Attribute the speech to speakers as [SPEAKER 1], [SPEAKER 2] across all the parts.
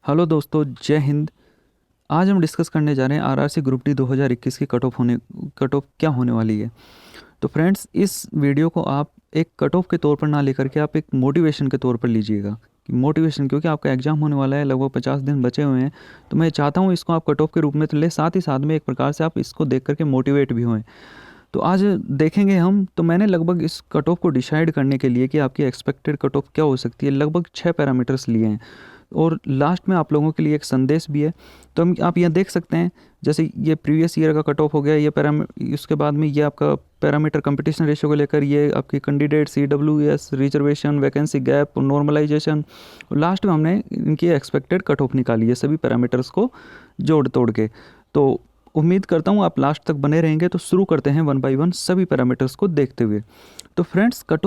[SPEAKER 1] Hello दोस्तों, जय हिंद। आज हम डिस्कस करने जा रहे हैं आरआरसी ग्रुप डी 2021 की कट ऑफ क्या होने वाली है। तो फ्रेंड्स, इस वीडियो को आप एक कट ऑफ के तौर पर ना लेकर के आप एक मोटिवेशन के तौर पर लीजिएगा। मोटिवेशन, क्योंकि आपका एग्ज़ाम होने वाला है, लगभग 50 दिन बचे हुए हैं। तो मैं चाहता हूँ इसको आप कट ऑफ के रूप में तो ले, साथ ही साथ में एक प्रकार से आप इसको देख करके मोटिवेट भी हों। तो आज देखेंगे हम। तो मैंने लगभग इस कट ऑफ को डिसाइड करने के लिए कि आपकी एक्सपेक्टेड कट ऑफ क्या हो सकती है, लगभग 6 पैरामीटर्स लिए हैं और लास्ट में आप लोगों के लिए एक संदेश भी है। तो हम आप यहाँ देख सकते हैं, जैसे ये प्रीवियस ईयर का कट ऑफ हो गया, ये उसके बाद में ये आपका पैरामीटर कंपटीशन रेशियो को लेकर, ये आपकी candidate CWS, reservation, vacancy gap, normalization, और लास्ट में हमने इनकी एक्सपेक्टेड कट ऑफ निकाली है सभी पैरामीटर्स को जोड़ तोड़ के। तो उम्मीद करता हूँ आप लास्ट तक बने रहेंगे। तो शुरू करते हैं वन बाय वन सभी पैरामीटर्स को देखते हुए। तो फ्रेंड्स, कट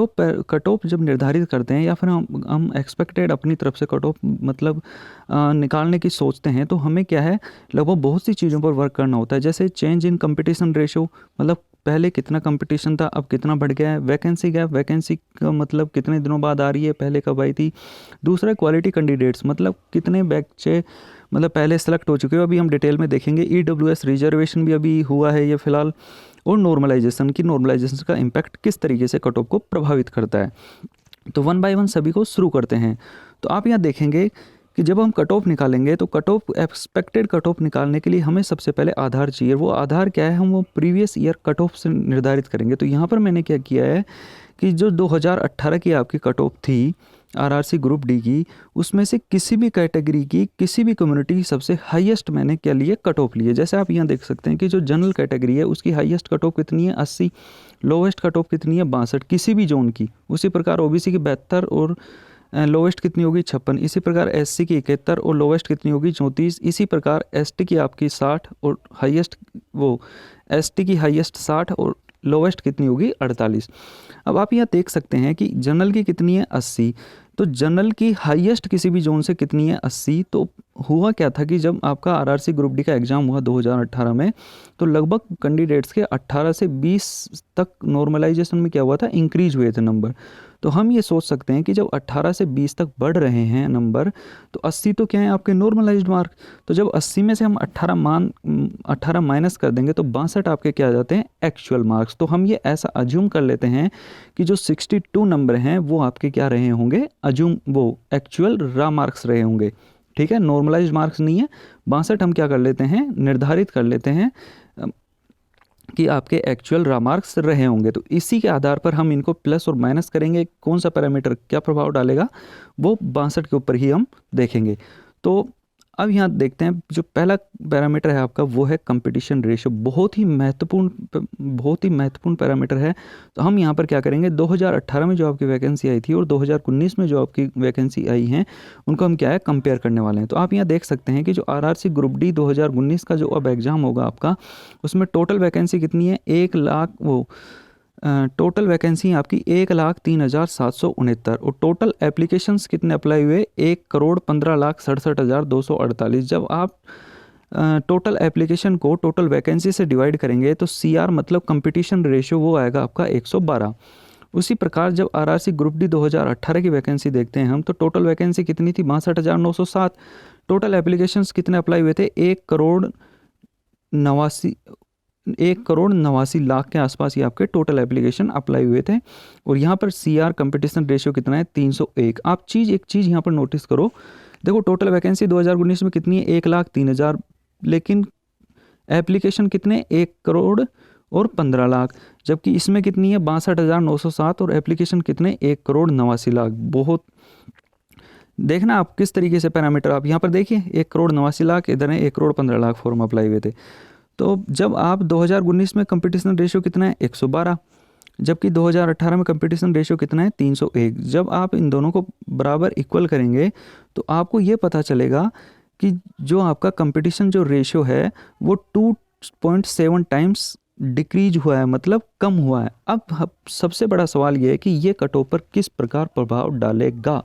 [SPEAKER 1] ऑफ जब निर्धारित करते हैं या फिर हम एक्सपेक्टेड अपनी तरफ से कट ऑफ मतलब निकालने की सोचते हैं, तो हमें क्या है, लगभग बहुत सी चीज़ों पर वर्क करना होता है। जैसे चेंज इन कंपटीशन रेशो, मतलब पहले कितना कंपटीशन था, अब कितना बढ़ गया है। वैकेंसी गैप, वैकेंसी का मतलब कितने दिनों बाद आ रही है, पहले कब आई थी। दूसरा क्वालिटी कैंडिडेट्स, मतलब कितने बच्चे मतलब पहले सेलेक्ट हो चुके हो, अभी हम डिटेल में देखेंगे। EWS रिजर्वेशन भी अभी हुआ है ये फिलहाल। और नॉर्मलाइजेशन का इम्पैक्ट किस तरीके से कट ऑफ को प्रभावित करता है। तो वन बाय वन सभी को शुरू करते हैं। तो आप यहाँ देखेंगे कि जब हम कट ऑफ निकालेंगे तो cut off, expected cut off निकालने के लिए हमें सबसे पहले आधार चाहिए। वो आधार क्या है, हम वो प्रीवियस ईयर कट ऑफ से निर्धारित करेंगे। तो यहाँ पर मैंने क्या किया है कि जो 2018 की आपकी कट ऑफ थी आरआरसी ग्रुप डी की, उसमें से किसी भी कैटेगरी की, किसी भी कम्युनिटी की सबसे हाईएस्ट मैंने क्या लिए, कट ऑफ लिए। जैसे आप यहाँ देख सकते हैं कि जो जनरल कैटेगरी है उसकी हाईएस्ट कट ऑफ कितनी है, 80। लोवेस्ट कट ऑफ कितनी है, 62 किसी भी जोन की। उसी प्रकार ओबीसी की 72 और लोवेस्ट कितनी होगी, 56। इसी प्रकार SC की 71 और लोवेस्ट कितनी होगी, 34। इसी प्रकार ST की आपकी 60 और हाईएस्ट वो ST की हाईएस्ट 60 और लोवेस्ट कितनी होगी, 48। अब आप यहाँ देख सकते हैं कि जनरल की कितनी है, 80। तो जनरल की हाईएस्ट किसी भी जोन से कितनी है, 80। तो हुआ क्या था कि जब आपका आरआरसी ग्रुप डी का एग्ज़ाम हुआ 2018 में, तो लगभग कैंडिडेट्स के 18 से 20 तक नॉर्मलाइजेशन में क्या हुआ था, इंक्रीज हुए थे नंबर। तो हम ये सोच सकते हैं कि जब 18 से 20 तक बढ़ रहे हैं नंबर, तो 80 तो क्या है आपके नॉर्मलाइज्ड मार्क। तो जब 80 में से हम 18 माइनस कर देंगे तो 62 आपके क्या आ जाते हैं, एक्चुअल मार्क्स। तो हम ये ऐसा अज्यूम कर लेते हैं कि जो 62 नंबर हैं वो आपके क्या रहे होंगे, वो एक्चुअल रा मार्क्स रहे होंगे। ठीक है, नॉर्मलाइज्ड मार्क्स नहीं है। 62 हम क्या कर लेते हैं, निर्धारित कर लेते हैं कि आपके एक्चुअल रा मार्क्स रहे होंगे। तो इसी के आधार पर हम इनको प्लस और माइनस करेंगे। कौन सा पैरामीटर क्या प्रभाव डालेगा, वो 62 के ऊपर ही हम देखेंगे। तो अब यहाँ देखते हैं, जो पहला पैरामीटर है आपका वो है कंपटीशन रेशियो। बहुत ही महत्वपूर्ण पैरामीटर है। तो हम यहाँ पर क्या करेंगे, 2018 में जो आपकी वैकेंसी आई थी और 2019 में जो आपकी वैकेंसी आई हैं, उनको हम क्या है, कंपेयर करने वाले हैं। तो आप यहाँ देख सकते हैं कि जो आरआरसी ग्रुप डी 2019 का जो अब एग्ज़ाम होगा आपका, उसमें टोटल वैकेंसी कितनी है, 1 लाख टोटल वैकेंसी आपकी 1,03,769 और टोटल एप्लीकेशंस कितने अप्लाई हुए, 1,15,67,248। जब आप टोटल एप्लीकेशन को टोटल वैकेंसी से डिवाइड करेंगे तो CR मतलब कंपटीशन रेशियो वो आएगा आपका 112। उसी प्रकार जब आरआरसी ग्रुप डी 2018 की वैकेंसी देखते हैं हम, तो टोटल वैकेंसी कितनी थी, 62,907। टोटल एप्लीकेशंस कितने अप्लाई हुए थे, 1,89 लाख के आसपास ही आपके टोटल एप्लीकेशन अप्लाई हुए थे। और यहाँ पर CR कंपटीशन रेशियो कितना है, 301। आप एक चीज़ यहाँ पर नोटिस करो, देखो टोटल वैकेंसी 2019 में कितनी है, 1,03,000, लेकिन एप्लीकेशन कितने, 1,15,00,000। जबकि इसमें कितनी है, 62,907 और एप्लीकेशन कितने, 1,89,00,000। बहुत देखना आप किस तरीके से पैरामीटर, आप यहाँ पर देखिए 1,89,00,000, इधर है 1,15,00,000 फॉर्म अप्लाई हुए थे। तो जब आप 2019 में कंपटीशन रेशियो कितना है, 112, जबकि 2018 में कंपटीशन रेशियो कितना है, 301। जब आप इन दोनों को बराबर इक्वल करेंगे तो आपको ये पता चलेगा कि जो आपका कंपटीशन जो रेशियो है वो 2.7 टाइम्स डिक्रीज हुआ है, मतलब कम हुआ है। अब सबसे बड़ा सवाल ये है कि ये कट ऑफ पर किस प्रकार प्रभाव डालेगा,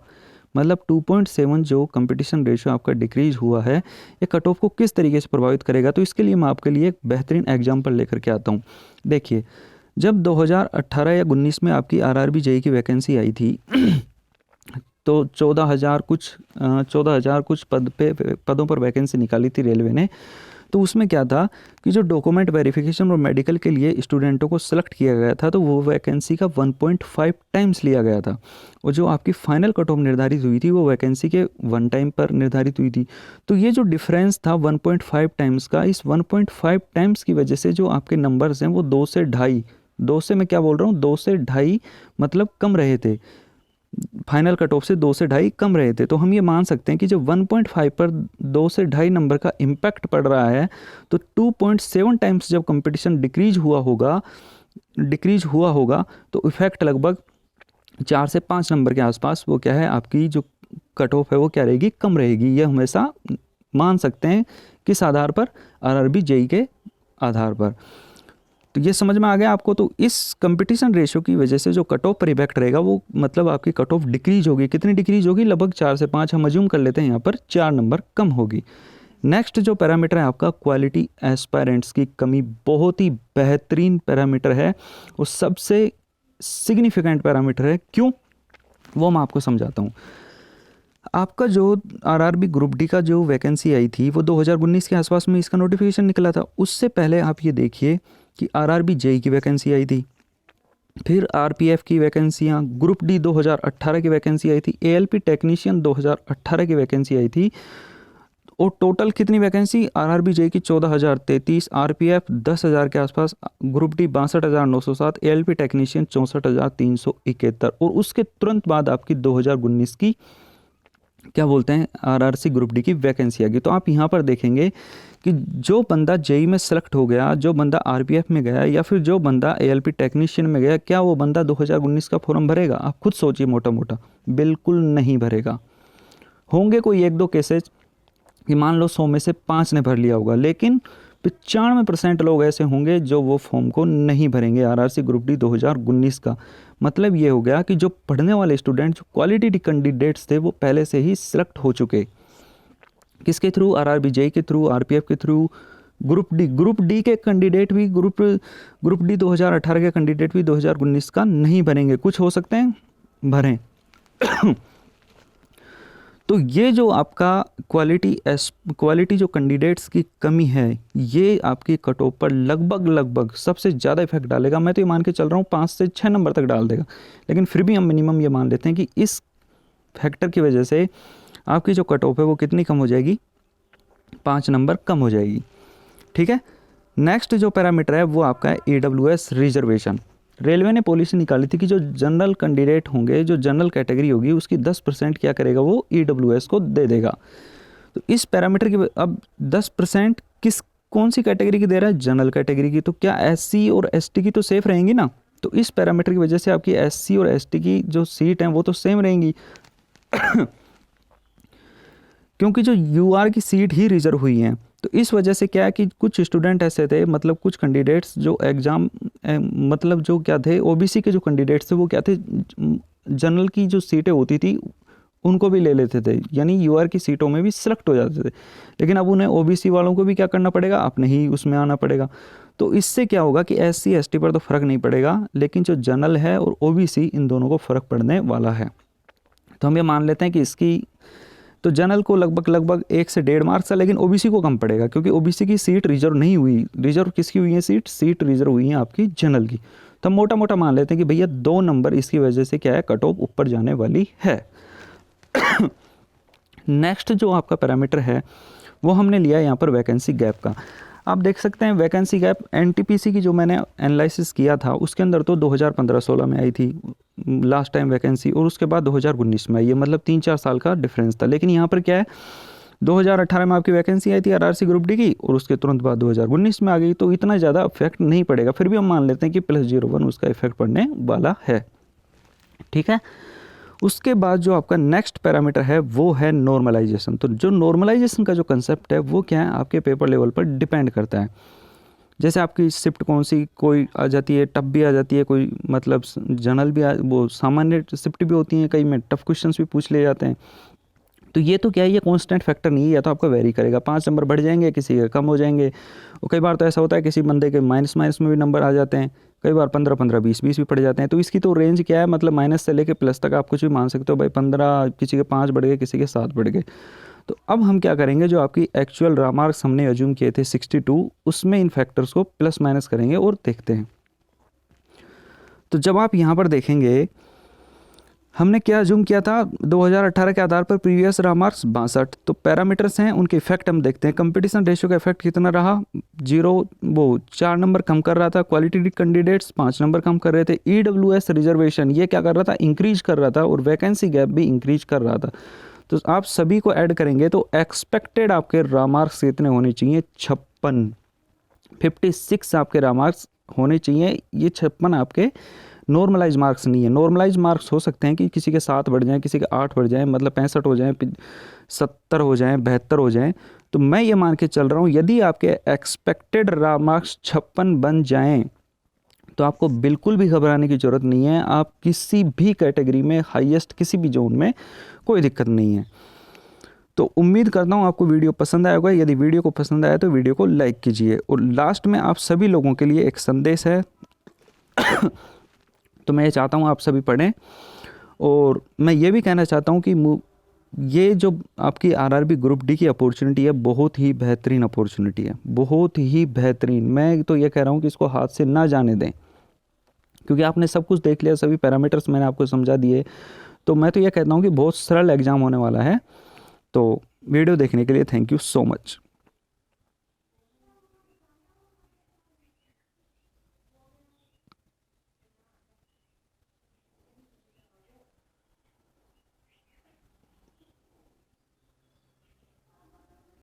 [SPEAKER 1] मतलब 2.7 जो कंपटीशन रेशियो आपका डिक्रीज हुआ है, ये कट ऑफ को किस तरीके से प्रभावित करेगा। तो इसके लिए मैं आपके लिए एक बेहतरीन एग्जाम्पल लेकर के आता हूँ। देखिए, जब 2018 या 19 में आपकी RRB JEE की वैकेंसी आई थी तो 14,000 कुछ पदों पर वैकेंसी निकाली थी रेलवे ने। तो उसमें क्या था कि जो डॉक्यूमेंट वेरिफिकेशन और मेडिकल के लिए स्टूडेंटों को सेलेक्ट किया गया था, तो वो वैकेंसी का 1.5 टाइम्स लिया गया था, और जो आपकी फाइनल कट ऑफ निर्धारित हुई थी वो वैकेंसी के 1 टाइम पर निर्धारित हुई थी। तो ये जो डिफरेंस था 1.5 टाइम्स का, इस 1.5 टाइम्स की वजह से जो आपके नंबर्स हैं वो 2 से 2.5, 2 से मैं क्या बोल रहा हूँ, 2 से 2.5 मतलब कम रहे थे, फाइनल कट ऑफ से 2 से 2.5 कम रहे थे। तो हम ये मान सकते हैं कि जब 1.5 पर 2 से 2.5 नंबर का इम्पैक्ट पड़ रहा है, तो 2.7 टाइम्स जब कंपटीशन डिक्रीज हुआ होगा तो इफेक्ट लगभग 4 से 5 नंबर के आसपास वो क्या है, आपकी जो कट ऑफ है वो क्या रहेगी, कम रहेगी। ये हमेशा मान सकते हैं किस आधार पर, आरआरबी जेई के आधार पर। तो ये समझ में आ गया आपको। तो इस कंपटीशन रेशियो की वजह से जो कट ऑफ पर इफेक्ट रहेगा वो मतलब आपकी कट ऑफ डिक्रीज होगी। कितनी डिक्रीज होगी, लगभग 4 से 5, हम अज्यूम कर लेते हैं यहाँ पर 4 नंबर कम होगी। नेक्स्ट जो पैरामीटर है आपका क्वालिटी एस्पायरेंट्स की कमी, बहुत ही बेहतरीन पैरामीटर है और सबसे सिग्निफिकेंट पैरामीटर है। क्यों, वो मैं आपको समझाता हूँ। आपका जो आरआरबी ग्रुप डी का जो वैकेंसी आई थी वो 2019 के आसपास में इसका नोटिफिकेशन निकला था। उससे पहले आप ये देखिए कि आरआरबी जेई की वैकेंसी आई थी, फिर आरपीएफ की वैकेंसियाँ, ग्रुप डी 2018 की वैकेंसी आई थी, एएलपी टेक्नीशियन 2018 की वैकेंसी आई थी। और टोटल कितनी वैकेंसी, आरआरबी जेई की 14,033, आरपीएफ 10,000 के आसपास, ग्रुप डी 62,907, एएलपी टेक्नीशियन 64,371, और उसके तुरंत बाद आपकी 2019 की क्या बोलते हैं आरआरसी ग्रुप डी की वैकेंसी आ गई। तो आप यहाँ पर देखेंगे कि जो बंदा जेई में सेलेक्ट हो गया, जो बंदा आरपीएफ में गया, या फिर जो बंदा एएलपी टेक्नीशियन में गया, क्या वो बंदा 2019 का फॉर्म भरेगा? आप खुद सोचिए मोटा मोटा, बिल्कुल नहीं भरेगा। होंगे कोई 1-2 केसेज कि मान लो 100 में से 5 ने भर लिया होगा, लेकिन 95% लोग ऐसे होंगे जो वो फॉर्म को नहीं भरेंगे आरआरसी ग्रुप डी 2019 का। मतलब ये हो गया कि जो पढ़ने वाले स्टूडेंट, जो क्वालिटी कैंडिडेट्स थे, वो पहले से ही सिलेक्ट हो चुके। किसके थ्रू? आरआरबी जेई के थ्रू, आरपीएफ के थ्रू, ग्रुप डी के कैंडिडेट भी, ग्रुप डी 2018 के कैंडिडेट भी 2019 का नहीं भरेंगे। कुछ हो सकते हैं भरें। तो ये जो आपका क्वालिटी जो कैंडिडेट्स की कमी है, ये आपकी कट ऑफ पर लगभग सबसे ज़्यादा इफेक्ट डालेगा। मैं तो ये मान के चल रहा हूँ 5 से 6 नंबर तक डाल देगा, लेकिन फिर भी हम मिनिमम ये मान लेते हैं कि इस फैक्टर की वजह से आपकी जो कट ऑफ है वो कितनी कम हो जाएगी, 5 नंबर कम हो जाएगी। ठीक है। नेक्स्ट जो पैरामीटर है वो आपका है ईडब्ल्यूएस रिजर्वेशन। रेलवे ने पॉलिसी निकाली थी कि जो जनरल कैंडिडेट होंगे, जो जनरल कैटेगरी होगी, उसकी 10% क्या करेगा, वो ईडब्ल्यूएस को दे देगा। तो इस पैरामीटर की अब 10% कौन सी कैटेगरी की दे रहा है? जनरल कैटेगरी की। तो क्या एससी और एसटी की तो सेफ रहेंगी ना? तो इस पैरामीटर की वजह से आपकी एससी और एसटी की जो सीट हैं वो तो सेम रहेंगी क्योंकि जो यूआर की सीट ही रिजर्व हुई हैं। तो इस वजह से क्या है कि कुछ स्टूडेंट ऐसे थे, मतलब कुछ कैंडिडेट्स जो एग्ज़ाम मतलब जो क्या थे, ओबीसी के जो कैंडिडेट्स थे वो क्या थे, जनरल की जो सीटें होती थी उनको भी ले लेते थे, यानी यूआर की सीटों में भी सिलेक्ट हो जाते थे। लेकिन अब उन्हें ओबीसी वालों को भी क्या करना पड़ेगा, अपने ही उसमें आना पड़ेगा। तो इससे क्या होगा कि एससी एसटी पर तो फ़र्क नहीं पड़ेगा, लेकिन जो जनरल है और ओबीसी, इन दोनों को फ़र्क पड़ने वाला है। तो हम ये मान लेते हैं कि इसकी तो जनरल को लगभग 1 से 1.5 मार्क्स है, लेकिन ओबीसी को कम पड़ेगा, क्योंकि ओबीसी की सीट रिजर्व नहीं हुई। रिजर्व किसकी हुई है? सीट रिजर्व हुई है आपकी जनरल की। तो हम मोटा मान लेते हैं कि भैया 2 नंबर इसकी वजह से क्या है, कट ऑफ ऊपर जाने वाली है। नेक्स्ट जो आपका पैरामीटर है वो हमने लिया यहाँ पर वैकेंसी गैप का। आप देख सकते हैं वैकेंसी गैप एनटीपीसी की जो मैंने एनालिसिस किया था उसके अंदर तो 2015-16 में आई थी लास्ट टाइम वैकेंसी, और उसके बाद 2019 में आई है, मतलब 3-4 साल का डिफरेंस था। लेकिन यहाँ पर क्या है, 2018 में आपकी वैकेंसी आई थी आरआरसी ग्रुप डी की, और उसके तुरंत बाद 2019 में आ गई। तो इतना ज़्यादा इफेक्ट नहीं पड़ेगा, फिर भी हम मान लेते हैं कि +01 उसका इफेक्ट पड़ने वाला है। ठीक है। उसके बाद जो आपका नेक्स्ट पैरामीटर है वो है नॉर्मलाइजेशन। तो जो नॉर्मलाइजेशन का जो कंसेप्ट है वो क्या है, आपके पेपर लेवल पर डिपेंड करता है। जैसे आपकी शिफ्ट कौन सी, कोई आ जाती है टफ भी आ जाती है, कोई मतलब जनरल भी वो सामान्य शिफ्ट भी होती हैं, कई में टफ क्वेश्चंस भी पूछ ले जाते हैं। तो ये तो क्या है, ये कांस्टेंट फैक्टर नहीं है, या तो आपका वेरी करेगा, 5 नंबर बढ़ जाएंगे, किसी के कम हो जाएंगे। और कई बार तो ऐसा होता है किसी बंदे के माइनस माइनस में भी नंबर आ जाते हैं, कई बार 15 15 20 20 भी पड़ जाते हैं। तो इसकी तो रेंज क्या है, मतलब माइनस से लेके प्लस तक आप कुछ भी मान सकते हो भाई, 15, किसी के 5 बढ़ गए, किसी के 7 बढ़ गए। तो अब हम क्या करेंगे, जो आपकी एक्चुअल रा मार्क्स हमने अज्यूम किए थे 62, उसमें इन फैक्टर्स को प्लस माइनस करेंगे और देखते हैं। तो जब आप यहाँ पर देखेंगे, हमने क्या अज्यूम किया था 2018 के आधार पर, प्रीवियस रा मार्क्स 62। तो पैरामीटर्स हैं, उनके इफेक्ट हम देखते हैं। कंपटीशन रेशियो का इफेक्ट कितना रहा, 0, वो 4 नंबर कम कर रहा था। क्वालिटी कैंडिडेट्स 5 नंबर कम कर रहे थे। EWS रिजर्वेशन ये क्या कर रहा था, इंक्रीज कर रहा था, और वैकेंसी गैप भी इंक्रीज कर रहा था। तो आप सभी को ऐड करेंगे तो एक्सपेक्टेड आपके रा मार्क्स कितने होने चाहिए, 56 आपके रा मार्क्स होने चाहिए। ये 56 आपके नॉर्मलाइज मार्क्स नहीं है। नॉर्मलाइज मार्क्स हो सकते हैं कि किसी के 7 बढ़ जाएं, किसी के 8 बढ़ जाएं, मतलब 65 हो जाएं, 70 हो जाएं, 72 हो जाएं। तो मैं ये मान के चल रहा हूँ, यदि आपके एक्सपेक्टेड रा मार्क्स 56 बन जाएं तो आपको बिल्कुल भी घबराने की ज़रूरत नहीं है। आप किसी भी कैटेगरी में, हाईएस्ट किसी भी जोन में, कोई दिक्कत नहीं है। तो उम्मीद करता हूँ आपको वीडियो पसंद आया होगा। यदि वीडियो को पसंद आया तो वीडियो को लाइक कीजिए। और लास्ट में आप सभी लोगों के लिए एक संदेश है तो मैं ये चाहता हूँ आप सभी पढ़ें। और मैं ये भी कहना चाहता हूँ कि ये जो आपकी आरआरबी ग्रुप डी की अपॉर्चुनिटी है, बहुत ही बेहतरीन अपॉर्चुनिटी है, बहुत ही बेहतरीन। मैं तो ये कह रहा हूँ कि इसको हाथ से ना जाने दें, क्योंकि आपने सब कुछ देख लिया, सभी पैरामीटर्स मैंने आपको समझा दिए। तो मैं तो ये कहता हूँ कि बहुत सरल एग्ज़ाम होने वाला है। तो वीडियो देखने के लिए थैंक यू सो मच।